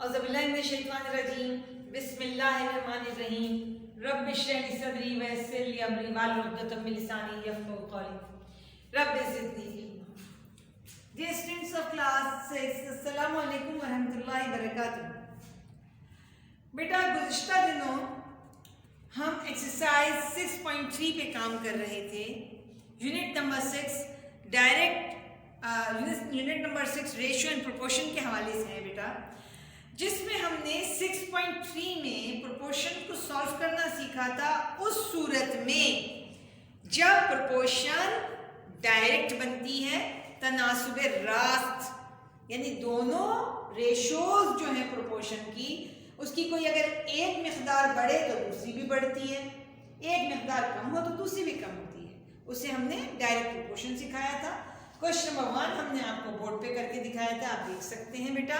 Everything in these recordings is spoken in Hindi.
औज़ुबिल्लाहिमिनश्शैतानिर्रजीम बिस्मिल्लाहिर्रहमानिर्रहीम रब्बि इश्रह ली सदरी व यस्सिर ली अमरी वाहलुल उक़दतम मिन लिसानी यफ़क़हू क़ौली rabbi ज़िदनी इल्मा। Dear students of class 6, अस्सलामु अलैकुम व रहमतुल्लाहि व बरकातुहू। बेटा गुज़िश्ता दिनों हम एक्सरसाइज 6.3 पे काम कर रहे थे। Unit number 6 unit number 6 ratio and proportion के हवाले से है बेटा, जिसमें हमने 6.3 में प्रोपोर्शन को सॉल्व करना सीखा था उस सूरत में जब प्रोपोर्शन डायरेक्ट बनती है, तनासुबे रास्त, यानी दोनों रेशोज जो है प्रोपोर्शन की, उसकी कोई अगर एक मिकदार बढ़े तो दूसरी भी बढ़ती है, एक मिकदार कम हो तो दूसरी भी कम होती है। उसे हमने डायरेक्ट प्रोपोर्शन सिखाया था। क्वेश्चन नंबर 1 हमने आपको बोर्ड पे करके दिखाया था, आप देख सकते हैं बेटा।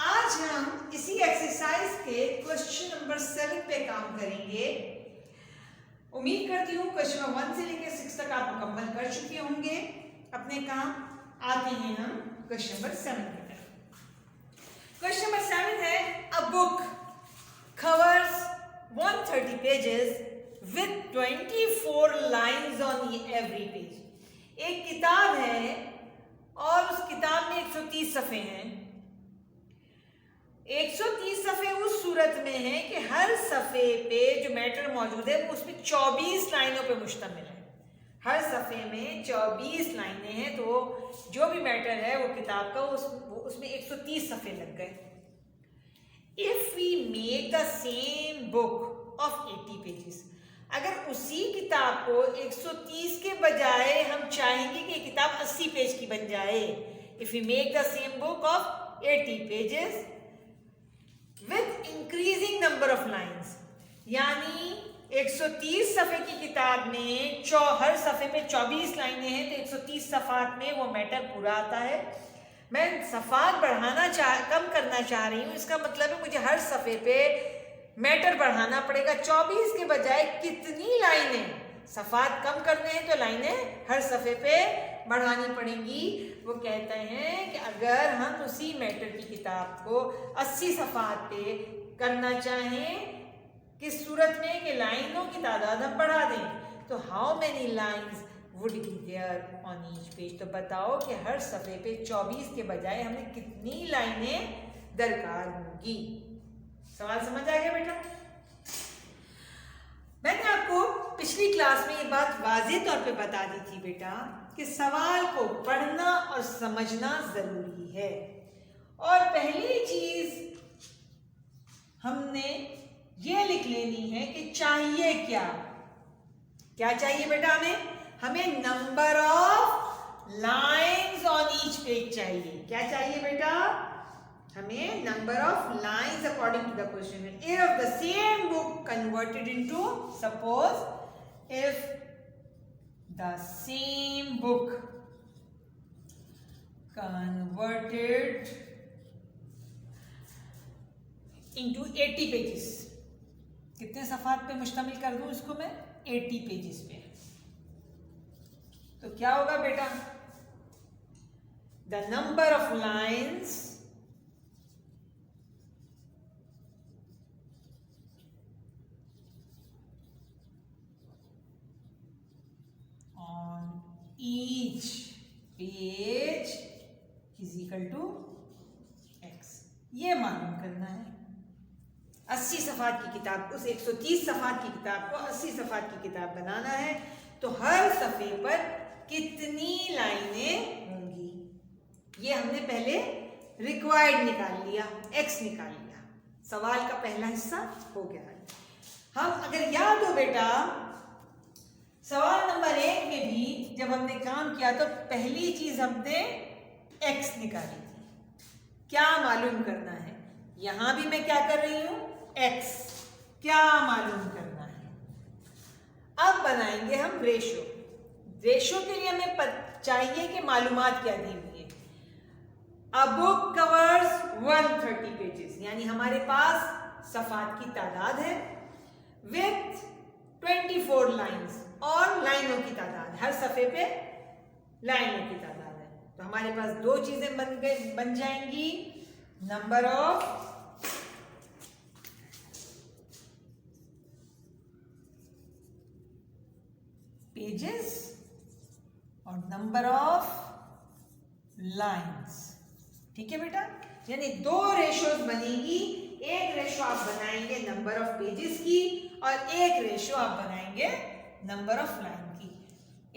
आज हम इसी एक्सरसाइज के क्वेश्चन नंबर 7 पे काम करेंगे। उम्मीद करती हूँ क्वेश्चन नंबर 1 से लेकर 6 तक आप मुकम्मल कर चुके होंगे अपने काम। आते हैं हम क्वेश्चन नंबर 7 की तरफ। क्वेश्चन नंबर 7 है, a book covers 130 pages with 24 lines on every page. एक किताब है और उस किताब में 130 सफ़े हैं। 130 सफ़े उस सूरत में है कि हर सफ़े पे जो मैटर मौजूद है वो उसमें 24 लाइनों पे मुश्तमिल है। हर सफ़े में 24 लाइनें हैं, तो जो भी मैटर है वो किताब का उसमें 130 सफ़े लग गए। If we make the same book of 80 pages, अगर उसी किताब को 130 के बजाय हम चाहेंगे कि किताब 80 पेज की बन जाए, if we make the same book of 80 pages with increasing number of lines, यानी 130 सफ़े की किताब में हर सफ़े में 24 लाइनें हैं, तो 130 सफ़ात में वो मैटर पूरा आता है। मैं सफ़ात कम करना चाह रही हूँ, इसका मतलब है मुझे हर सफ़े पे मैटर बढ़ाना पड़ेगा। 24 के बजाय कितनी लाइनें, सफ़ात कम करने हैं तो लाइनें हर सफ़े पे बढ़ानी पड़ेंगी। वो कहते हैं कि अगर हम उसी मैटर की किताब को 80 सफ़ात पे करना चाहें, किस सूरत में कि लाइनों की तादाद हम बढ़ा दें, तो how many lines would be there on each page. तो बताओ कि हर सफ़े पे 24 के बजाय हमें कितनी लाइनें दरकार होगी। सवाल समझ आ गया बेटा? मैंने आपको पिछली क्लास में ये बात वाज़ेह तौर पे बता दी थी बेटा कि सवाल को पढ़ना और समझना ज़रूरी है। और पहली चीज़ हमने ये लिख लेनी है कि चाहिए क्या। क्या चाहिए बेटा? हमें number of lines on each page चाहिए। क्या चाहिए बेटा? हमें number of lines according to the question. If the same book converted into, suppose if the same book converted into 80 pages, कितने सफ़ात पे मुश्तमिल कर दूं इसको मैं? 80 पेजेस पे। तो क्या होगा बेटा? The number of lines on each page is equal to x। ये मालूम करना है। 80 सफ़ात की किताब, उस 130 सफ़ात की किताब को 80 सफ़ात की किताब बनाना है, तो हर सफ़े पर कितनी लाइनें होंगी। ये हमने पहले रिक्वायर्ड निकाल लिया, x निकाल लिया। सवाल का पहला हिस्सा हो गया है। हम अगर याद हो बेटा, सवाल नंबर 1 में भी जब हमने काम किया तो पहली चीज़ हमने x निकाली थी। क्या मालूम करना है? यहाँ भी मैं क्या कर रही हूँ? x। क्या मालूम करना है? अब बनाएंगे हम रेशो। रेशो के लिए हमें चाहिए कि मालूमात क्या दी हुई है। अ बुक कवर्स 130 पेजेस, यानी हमारे पास सफ़ात की तादाद है विथ 24 लाइन्स, और लाइनों की तादाद, हर सफ़े पे लाइनों की तादाद है। तो हमारे पास दो चीज़ें बन जाएंगी। नंबर ऑफ पेजेस और नंबर ऑफ लाइंस। ठीक है बेटा, यानी दो रेशोज बनेगी। एक रेशो आप बनाएंगे नंबर ऑफ पेजेस की और एक रेशो आप बनाएंगे नंबर ऑफ लाइन की।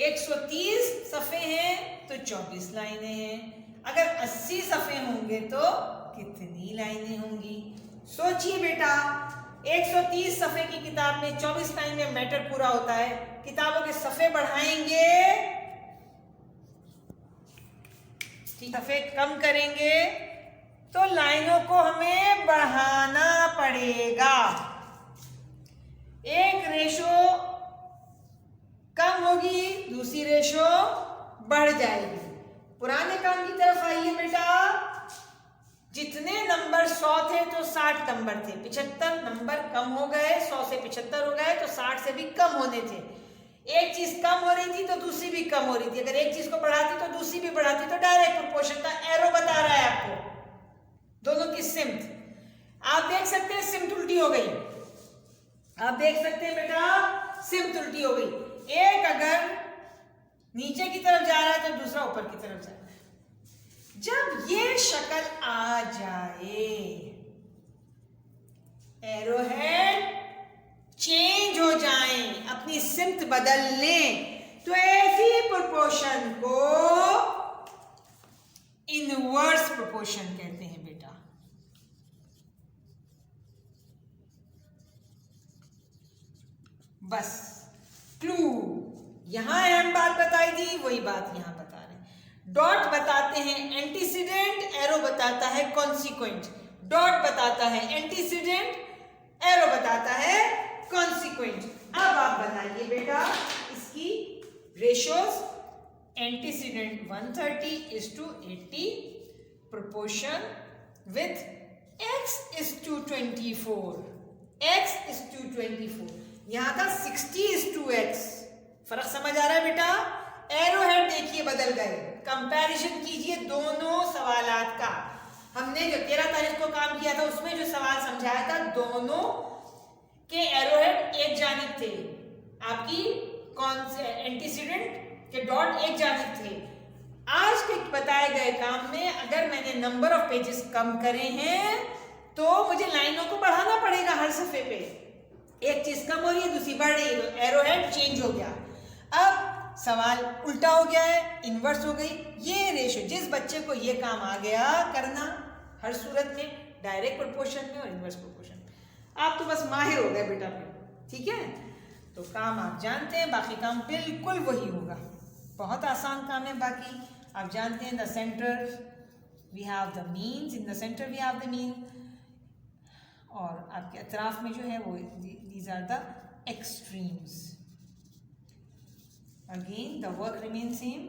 130 सफ़े हैं तो 24 लाइनें हैं। अगर 80 सफ़े होंगे तो कितनी लाइनें होंगी? सोचिए बेटा, 130 सफ़े की किताब में 24 लाइन में मैटर पूरा होता है। किताबों के सफ़े बढ़ाएंगे, सफ़े कम करेंगे तो लाइनों को हमें बढ़ाना पड़ेगा। एक रेशो कम होगी, दूसरी रेशो बढ़ जाएगी। पुराने काम की तरफ आइए बेटा। जितने नंबर 100 थे तो 60 नंबर थे, 75 नंबर कम हो गए, 100 से 75 हो गए तो 60 से भी कम होने थे। एक चीज कम हो रही थी तो दूसरी भी कम हो रही थी। अगर एक चीज को बढ़ाती तो दूसरी भी बढ़ाती, तो डायरेक्ट प्रोपोर्शन का एरो बता रहा है आपको दोनों की सिमत। आप देख सकते हैं सिमत उल्टी हो गई। आप देख सकते हैं बेटा सिमत उल्टी हो गई। एक अगर नीचे की तरफ जा रहा है तो दूसरा ऊपर की तरफ जा रहा है। जब ये शक्ल आ जाए, एरो हेड चेंज हो जाए, अपनी सिमत बदल लें, तो ऐसी प्रोपोर्शन को इनवर्स प्रोपोर्शन कहते हैं बेटा। बस क्लू यहां अहम बात बताई थी, वही बात यहां बता रहे हैं। डॉट बताते हैं एंटीसीडेंट, एरो बताता है कॉन्सिक्वेंट। डॉट बताता है एंटीसीडेंट, एरो बताता है कॉन्सिक्वेंट। अब आप बनाइए बेटा इसकी ratios. Antecedent 130:80, proportion with x is to 24, x is to 24। यहां था 60:x। फर्क समझ आ रहा है बेटा? एरो हेड देखिए बदल गए। कंपैरिजन कीजिए दोनों सवालात का। हमने जो 13 तारीख को काम किया था उसमें जो सवाल समझाया था, दोनों के एरो हेड एक जानिब थे, आपकी कौन से एंटीसीडेंट के डॉट एक जानिब थे। आज के बताए गए काम में अगर मैंने नंबर ऑफ पेजेस कम करे हैं तो मुझे लाइनों को बढ़ाना पड़ेगा हर सफे पे। एक चीज कम हो रही है, दूसरी बढ़ रही है, तो एरो हेड चेंज हो गया। अब सवाल उल्टा हो गया है, इन्वर्स हो गई। ये रेशो, जिस बच्चे को ये काम आ गया करना हर सूरत में, डायरेक्ट प्रोपोर्शन में और इन्वर्स प्रोपोर्शन में, आप तो बस माहिर हो गए बेटा फिर। ठीक है, तो काम आप जानते हैं, बाकी काम बिल्कुल वही होगा। बहुत आसान काम है। बाकी आप जानते हैं the centre we have the means, in the centre we have the mean, और आपके अतराफ में जो है वो these are the extremes. Again the work remain same.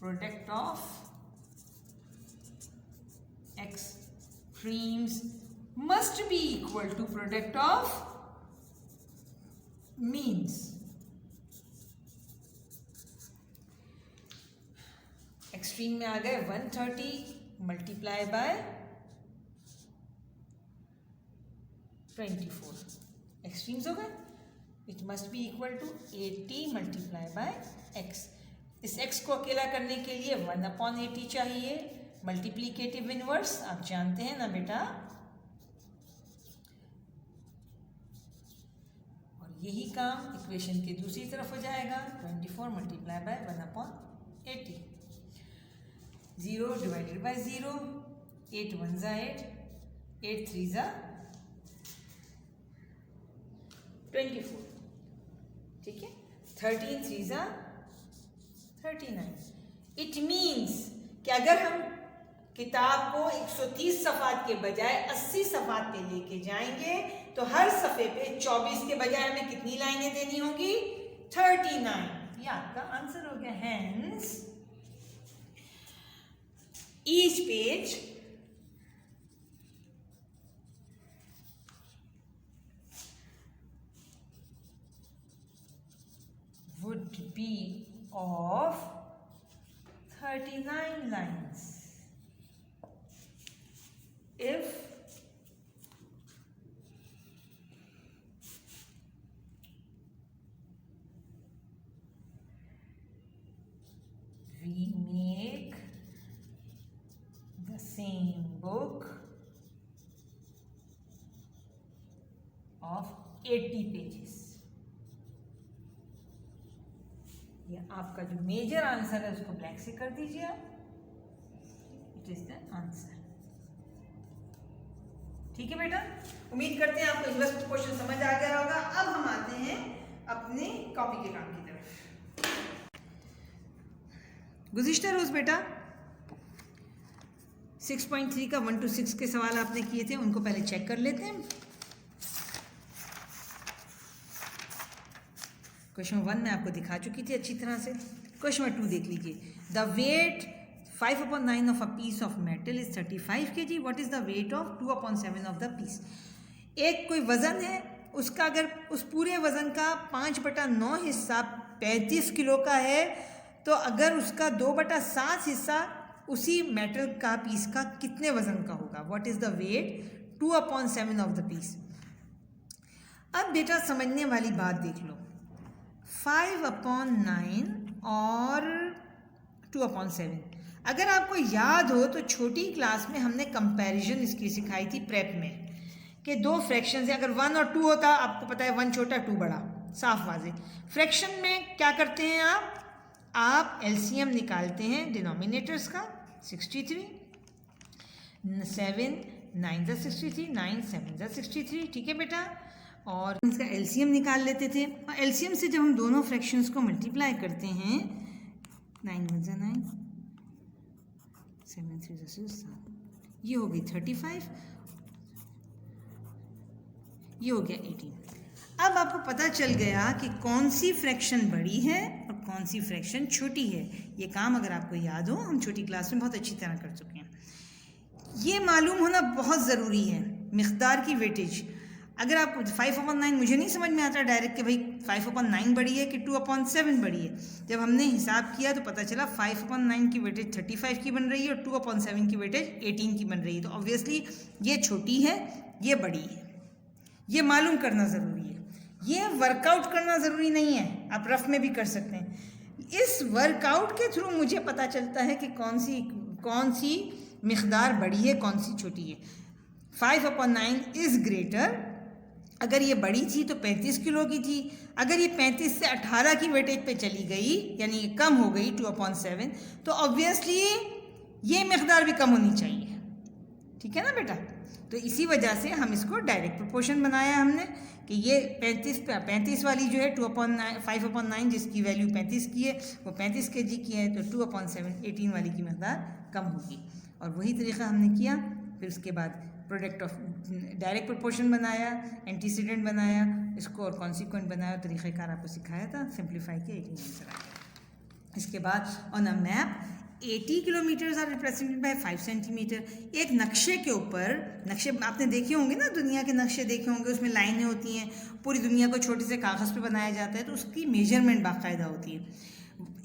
Product of extremes must be equal to product of means। Extreme में आ गए 130 मल्टीप्लाई बाय 24, एक्सट्रीम्स हो गए। It must be equal to 80 multiply by x। इस x को अकेला करने के लिए 1/80 चाहिए। मल्टीप्लीकेटिव इनवर्स आप जानते हैं ना बेटा, और यही काम इक्वेशन के दूसरी तरफ हो जाएगा। 24 मल्टीप्लाई बाय 1/80, 0 डिवाइडेड बाय 0, 8 1 ज़ा 8, 8 3 ज़ा 24। ठीक है, 13 3 ज़ा 39। इट मीन्स कि अगर हम किताब को 130 सफ़ात के बजाय 80 सफ़ात पे लेके जाएंगे तो हर सफ़े पे 24 के बजाय हमें कितनी लाइनें देनी होंगी? 39। ये आपका आंसर हो गया। Hence each page would be of 39 lines। Same book of 80 pages. ये आपका जो मेजर आंसर है उसको ब्लैक से कर दीजिए आप, इट इज द आंसर। ठीक है बेटा, उम्मीद करते हैं आपको इन्वर्स प्रोपोर्शन समझ आ गया होगा। अब हम आते हैं अपने कॉपी के काम की तरफ। गुज़िश्ता रोज बेटा 6.3 का 1 to 6 के सवाल आपने किए थे, उनको पहले चेक कर लेते हैं। क्वेश्चन 1 में आपको दिखा चुकी थी अच्छी तरह से। क्वेश्चन 2 देख लीजिए। The weight 5/9 of a piece of metal is 35 kg. What is the weight of 2/7 of the piece? एक कोई वज़न है, उसका अगर उस पूरे वज़न का 5/9 हिस्सा 35 किलो का है, तो अगर उसका 2/7 हिस्सा उसी मेटल का पीस का कितने वज़न का होगा? What is the weight 2/7 of the piece? अब बेटा समझने वाली बात देख लो, 5/9 और 2/7। अगर आपको याद हो तो छोटी क्लास में हमने कंपैरिजन इसकी सिखाई थी प्रेप में, कि दो फ्रैक्शंस हैं, अगर 1 और 2 होता, आपको पता है 1 छोटा 2 बड़ा, साफ वाजे। फ्रैक्शन में क्या करते हैं आप एलसीएम निकालते हैं डिनोमिनेटर्स का, 63, 7 9 जा 63, 9 7 जा 63, ठीक है बेटा। और इसका एलसीएम निकाल लेते थे, और एलसीएम से जब हम दोनों फ्रैक्शंस को मल्टीप्लाई करते हैं, 9 1 जा 9, 7 3 जा 7, ये हो गई 35, ये हो गया 18। अब आपको पता चल गया कि कौन सी फ्रैक्शन बड़ी है और कौन सी फ्रैक्शन छोटी है। ये काम अगर आपको याद हो, हम छोटी क्लास में बहुत अच्छी तरह कर चुके हैं। ये मालूम होना बहुत ज़रूरी है, मिक़दार की वेटेज। अगर आप 5/9 मुझे नहीं समझ में आता डायरेक्ट कि भाई 5/9 बड़ी है कि 2/7 बड़ी है। जब हमने हिसाब किया तो पता चला 5/9 की वेटेज 35 की बन रही है और 2/7 की वेटेज 18 की बन रही है। तो ऑब्वियसली ये छोटी है, ये बड़ी है, ये मालूम करना ज़रूरी है। ये वर्कआउट करना ज़रूरी नहीं है, आप रफ में भी कर सकते हैं। इस वर्कआउट के थ्रू मुझे पता चलता है कि कौन सी मिक़दार बड़ी है, कौन सी छोटी है। 5/9 इज़ ग्रेटर, अगर ये बड़ी थी तो 35 किलो की थी, अगर ये 35 से 18 की वेटेज पे चली गई, यानी ये कम हो गई 2/7, तो ऑब्वियसली ये मिक़दार भी कम होनी चाहिए, ठीक है ना बेटा। तो इसी वजह से हम इसको डायरेक्ट प्रोपोर्शन बनाया हमने कि ये 35 वाली जो है 5/9 जिसकी वैल्यू 35 की है, वो 35 kg की है, तो 2/7 18 वाली की मिक़दार कम होगी। और वही तरीक़ा हमने किया। फिर उसके बाद प्रोडक्ट ऑफ डायरेक्ट प्रोपोर्शन बनाया, एंटीसीडेंट बनाया, इसको और कॉन्सिक्वेंट बनाया, तरीक़ेकार आपको सिखाया था, सिंप्लीफाई किया, 18 आंसर आ गया। इसके बाद on a map 80 kilometres are represented by 5 centimetre. एक नक्शे के ऊपर, नक्शे आपने देखे होंगे ना, दुनिया के नक्शे देखे होंगे, उसमें लाइनें होती हैं, पूरी दुनिया को छोटे से कागज़ पे बनाया जाता है, तो उसकी मेजरमेंट बाकायदा होती है।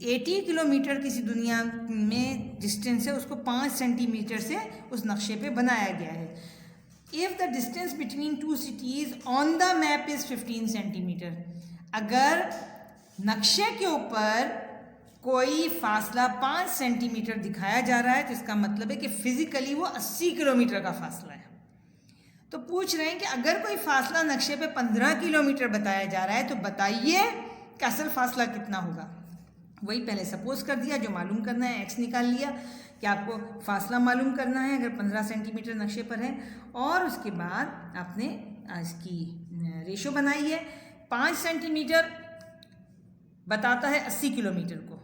80 किलोमीटर किसी दुनिया में डिस्टेंस है, उसको 5 सेंटीमीटर से उस नक्शे पे बनाया गया है। If the distance between 2 cities on the map is 15 centimetre, अगर नक्शे के ऊपर कोई फासला 5 सेंटीमीटर दिखाया जा रहा है, तो इसका मतलब है कि फिज़िकली वो 80 किलोमीटर का फासला है। तो पूछ रहे हैं कि अगर कोई फासला नक्शे पे 15 किलोमीटर बताया जा रहा है, तो बताइए कि असल फासला कितना होगा। वही पहले सपोज कर दिया, जो मालूम करना है एक्स निकाल लिया कि आपको फासला मालूम करना है अगर 15 सेंटीमीटर नक्शे पर है, और उसके बाद आपने इसकी रेशो बनाई है। 5 सेंटीमीटर बताता है 80 किलोमीटर को,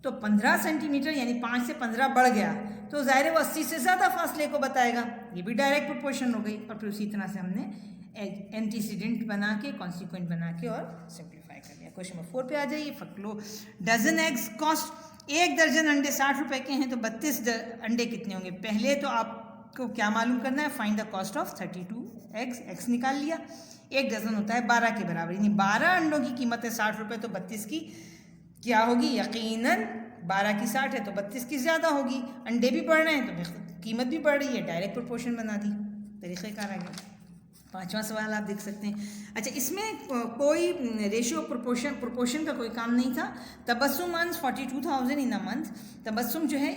तो 15 सेंटीमीटर यानी 5 से 15 बढ़ गया, तो ज़ाहिर है वो 80 से ज़्यादा फासले को बताएगा। ये भी डायरेक्ट प्रोपोर्शन हो गई। और फिर उसी तरह से हमने एंटीसीडेंट बना के, कॉन्सिक्वेंट बना के और सिंप्लीफाई कर लिया। क्वेश्चन नंबर 4 पे आ जाइए। फकलो डजन एग्स कॉस्ट, 1 दर्जन अंडे 60 रुपए के हैं, तो 32 अंडे कितने होंगे। पहले तो आपको क्या मालूम करना है, find the cost of 32 eggs. X निकाल लिया, 1 दर्जन होता है 12 के बराबर, यानी 12 अंडों की कीमत है 60 रुपये, तो 32 की क्या होगी, यकीनन 12 की 60 है तो 32 की ज़्यादा होगी। अंडे भी बढ़ रहे हैं तो कीमत भी बढ़ रही है, डायरेक्ट प्रोपोर्शन बना दी, तरीक़ेकार आ गया। 5वां सवाल आप देख सकते हैं। अच्छा, इसमें कोई रेशियो प्रोपोर्शन का कोई काम नहीं था। Tabassum earns 42,000 in a month. Tabassum जो है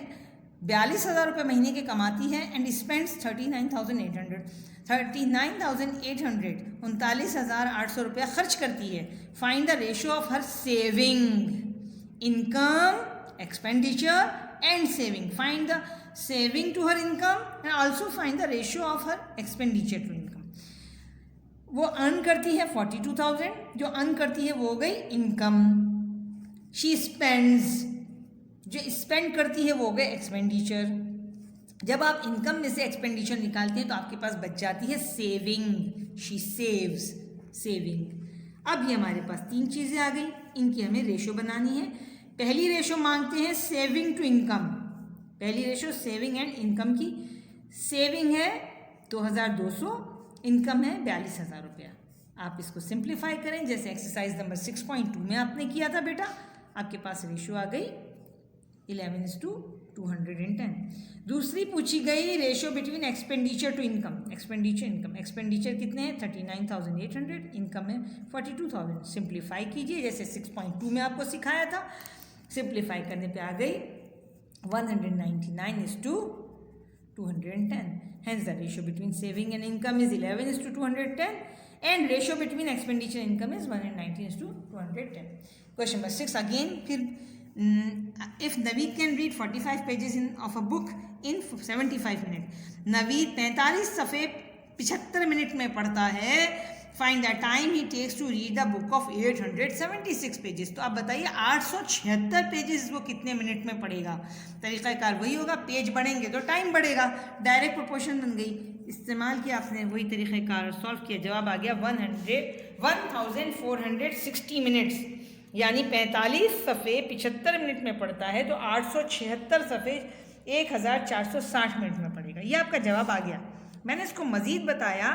42,000 रुपये महीने के कमाती है एंड स्पेंड्स 39,800 39,800 रुपया खर्च करती है। Find the ratio of her saving, income, expenditure and saving. Find the saving to her income and also find the ratio of her expenditure to income. वो अर्न करती है 42,000, जो अर्न करती है वो हो गई इनकम। शी स्पेंड्स, जो स्पेंड करती है वो हो गए एक्सपेंडिचर। जब आप इनकम में से एक्सपेंडिचर निकालते हैं तो आपके पास बच जाती है सेविंग, शी सेव्स, सेविंग। अब ये हमारे पास 3 चीज़ें आ गई, इनकी हमें रेशो बनानी है। पहली रेशो मांगते हैं सेविंग टू इनकम, पहली रेशो सेविंग एंड इनकम की। सेविंग है 2,200, इनकम है 42,000 रुपया। आप इसको सिंप्लीफाई करें जैसे एक्सरसाइज नंबर 6.2 में आपने किया था बेटा। आपके पास रेशो आ गई 11:210। दूसरी पूछी गई ratio between expenditure to income, expenditure income. Expenditure कितने हैं 39,800, इनकम है 42,000। सिंप्लीफाई कीजिए जैसे 6.2 में आपको सिखाया था। सिंप्लीफाई करने पे आ गई 199:210। Hence the ratio between saving and income is 11:210 and ratio between expenditure and income is 119:210. Question number 6 again. If Naveed can read 45 pages of a book in 75 minutes, Naveed 45 सफ़े 75 मिनट में पढ़ता है। Find the time he takes to read the book of 876 pages. तो आप बताइए 876 पेजेस वो कितने मिनट में पढ़ेगा। तरीक़ाकार वही होगा, पेज बढ़ेंगे तो टाइम बढ़ेगा, डायरेक्ट प्रोपोर्शन बन गई। इस्तेमाल किया आपने वही तरीक़ाकार, सॉल्व किया, जवाब आ गया 1460 मिनट्स, यानी 45 सफ़े 75 मिनट में पढ़ता है तो 876 सफ़े 1460 मिनट में पढ़ेगा। ये आपका जवाब आ गया। मैंने इसको मज़ीद बताया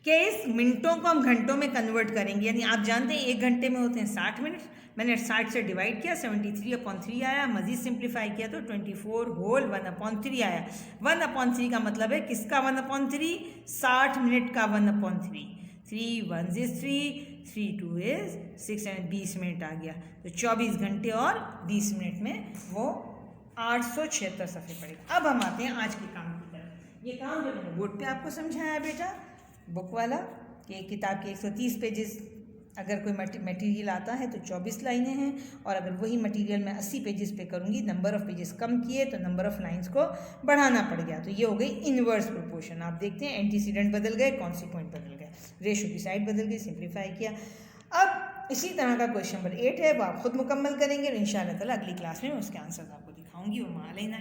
कि इस मिनटों को हम घंटों में कन्वर्ट करेंगे, यानी आप जानते हैं 1 घंटे में होते हैं 60 मिनट। मैंने 60 से डिवाइड किया, 73/3 आया। मज़ीद सिंप्लीफाई किया तो 24 होल 1/3 आया। 1/3 का मतलब है किसका 1/3? 60 मिनट का 1/3। 3 1 is 3, 3 2 is 6 and 20 मिनट आ गया। तो 24 घंटे और 20 मिनट में वो 876 सफ़े पड़ेगा। अब हम आते हैं आज के काम की तरफ। ये काम जो मैंने बोर्ड पे आपको समझाया बेटा, बुक वाला, कि किताब के 130 पेजेस अगर कोई मटेरियल आता है तो 24 लाइनें हैं, और अगर वही मटेरियल मैं 80 पेजेस पे करूँगी, नंबर ऑफ़ पेजेस कम किए तो नंबर ऑफ़ लाइंस को बढ़ाना पड़ गया। तो ये हो गई इन्वर्स प्रोपोर्शन। आप देखते हैं एंटीसीडेंट बदल गए, कॉन्सिक्वेंट बदल गए, रेशो की साइड बदल गई, सिंप्लीफाई किया। अब इसी तरह का क्वेश्चन नंबर 8 है, वो आप खुद मुकम्मल करेंगे और इंशाअल्लाह ताला अगली क्लास में उसके आंसर आपको दिखाऊँगी। वो मालेना।